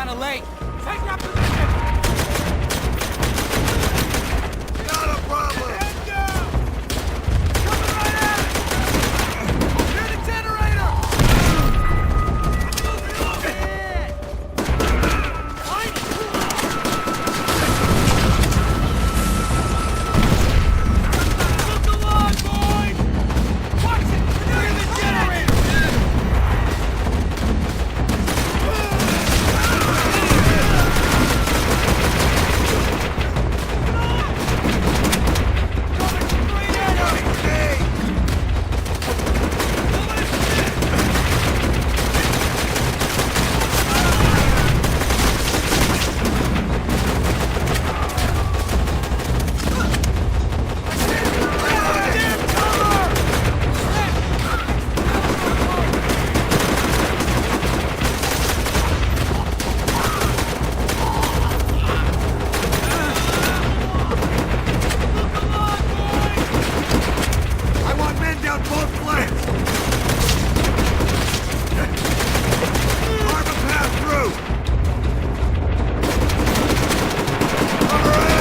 kinda late. Take your position! Not a problem! Head down! Coming right at it! Hear the generator! Look alive, boys! Watch it! Hear the generator! I want men down both flanks! Carve a path through! Hurry!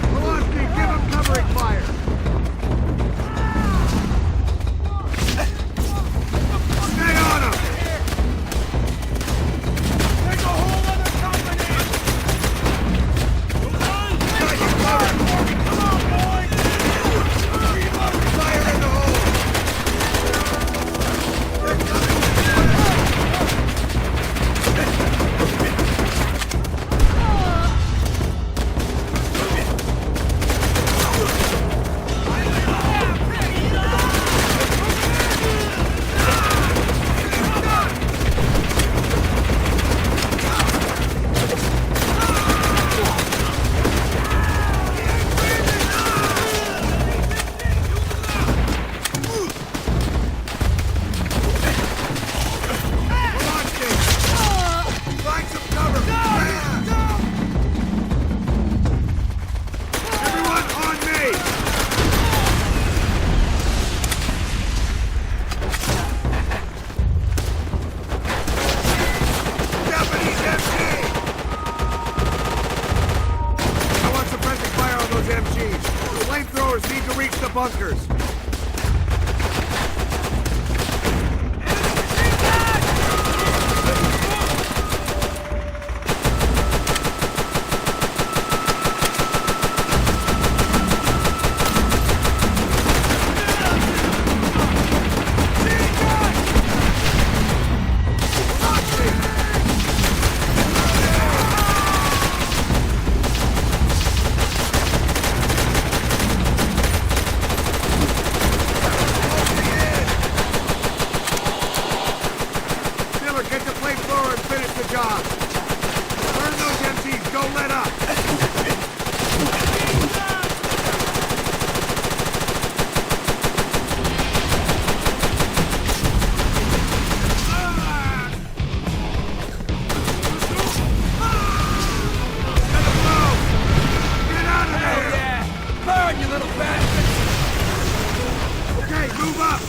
Velocity, give him covering fire! Stay on him! Take a whole other company! Got you covered! Come on, boys! Fire in the hole! Velocity! Find some cover! Fast! Everyone on me! Japanese MG! I want suppressing fire on those MGs. The flamethrowers need to reach the bunkers. Miller, get the flamethrower and finish the job. Burn those MGs. Don't let up. Get out of there! Yeah! Burn, you little bastard! Okay, move up!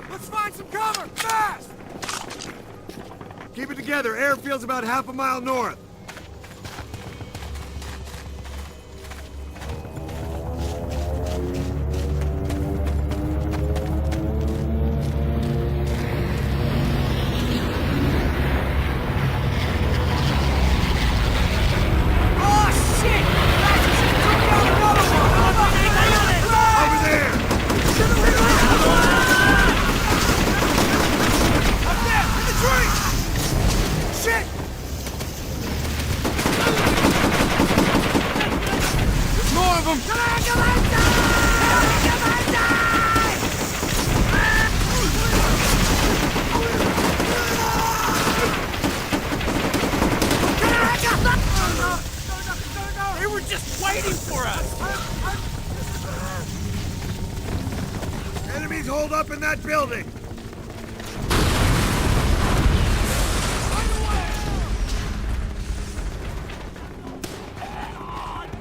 Let's find some cover! Fast! Keep it together. Airfield's about half a mile north. Enemies hold up in that building!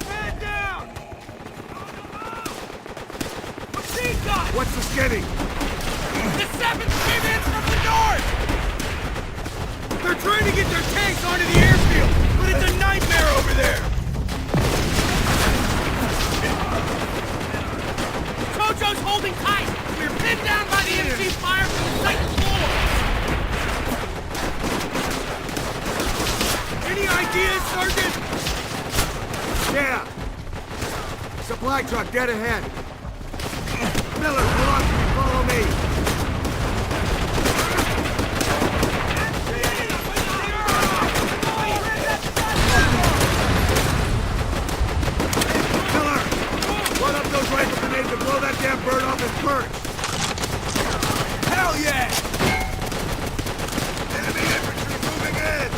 Man down! Machine gun! What's the skinny? The 7th came in from the north! They're trying to get their tanks onto the airfield, but it's a nightmare over there! Kojo's holding tight! We're pinned down by the MC fire from the 2nd floor! Any ideas, Sergeant? Yeah! Supply truck dead ahead. Miller, Pulaski, follow me! Miller! Load up those rifle grenades and blow that damn bird off his perch! Hell yeah! Enemy infantry moving in!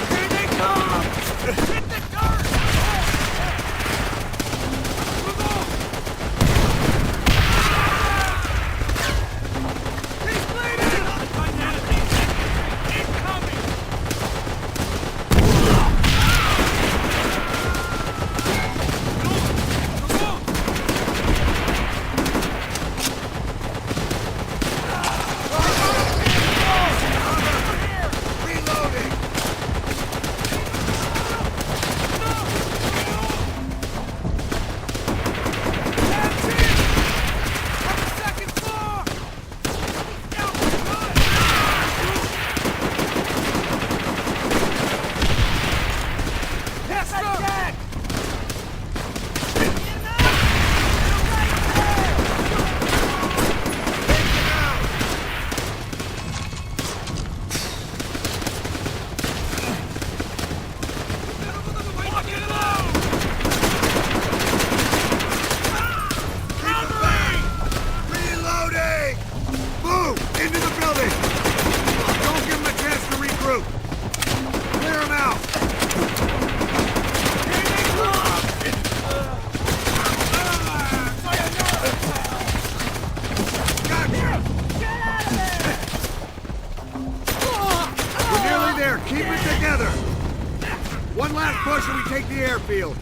Here they come! Hit the dirt! He's bleeding! Incoming! Reloading! Yes, sir! Reloading! Move! Into the building! Don't give them a chance to regroup! Clear them out! Gotcha! We're nearly there. Keep it together. One last push and we take the airfield.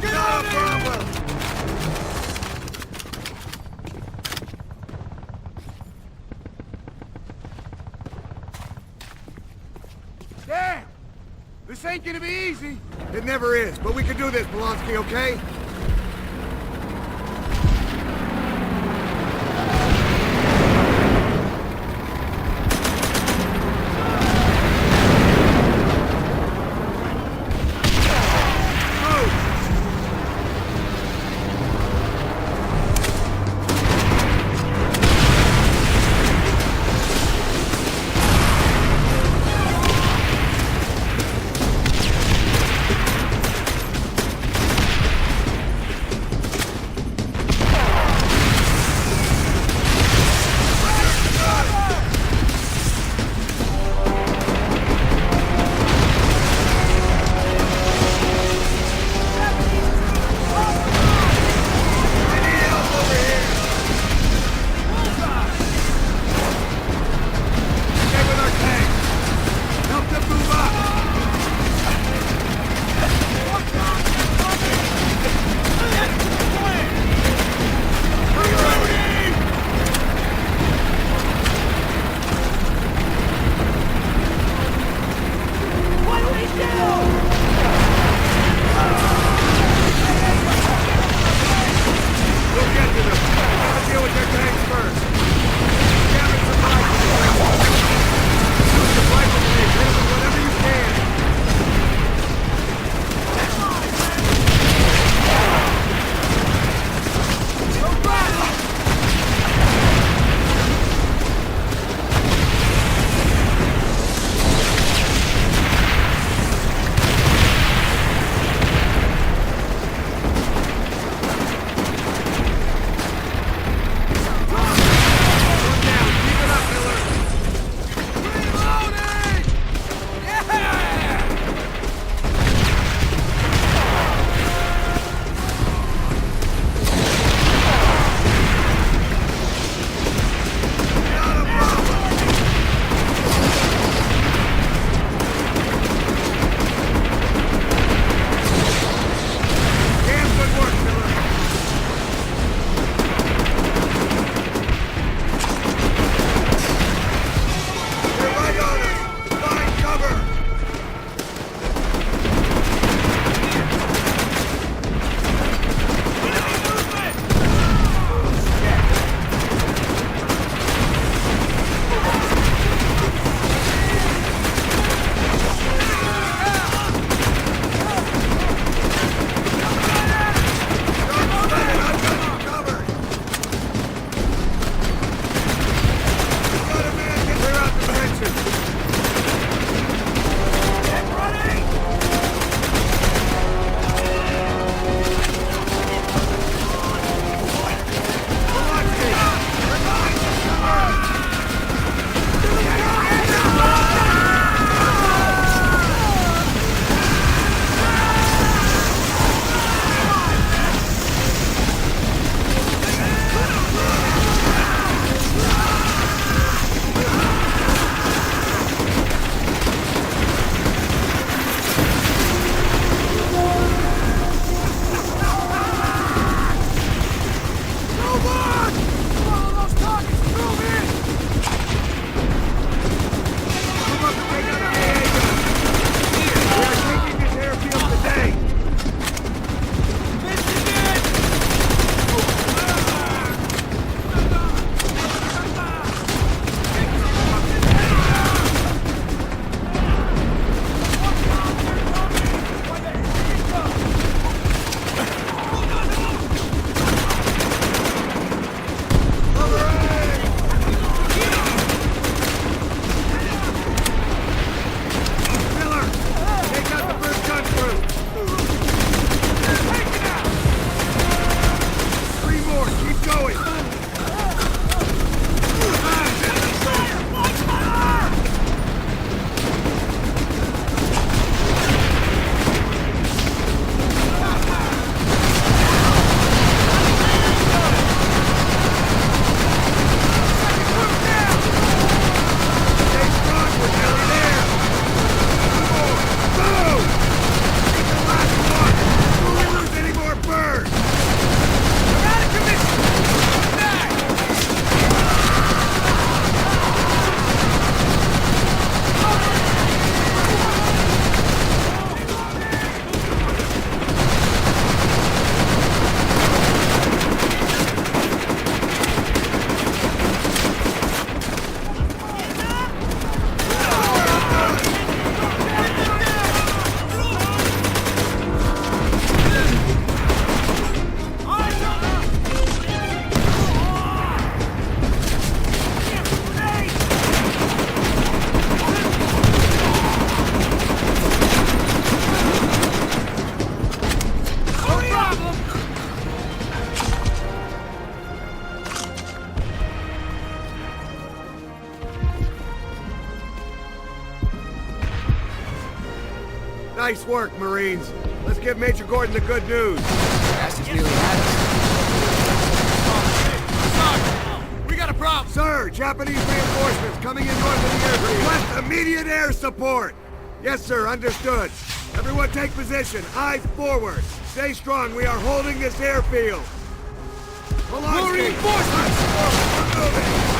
No problem. Damn! This ain't gonna be easy! It never is, but we can do this, Polonsky, okay? Move! Nice work, Marines. Let's give Major Gordon the good news. Bastards nearly had us. We got a problem. Sir, Japanese reinforcements coming in north of the airfield. Request immediate air support. Yes, sir, understood. Everyone take position. Eyes forward. Stay strong. We are holding this airfield. More reinforcements! We're moving.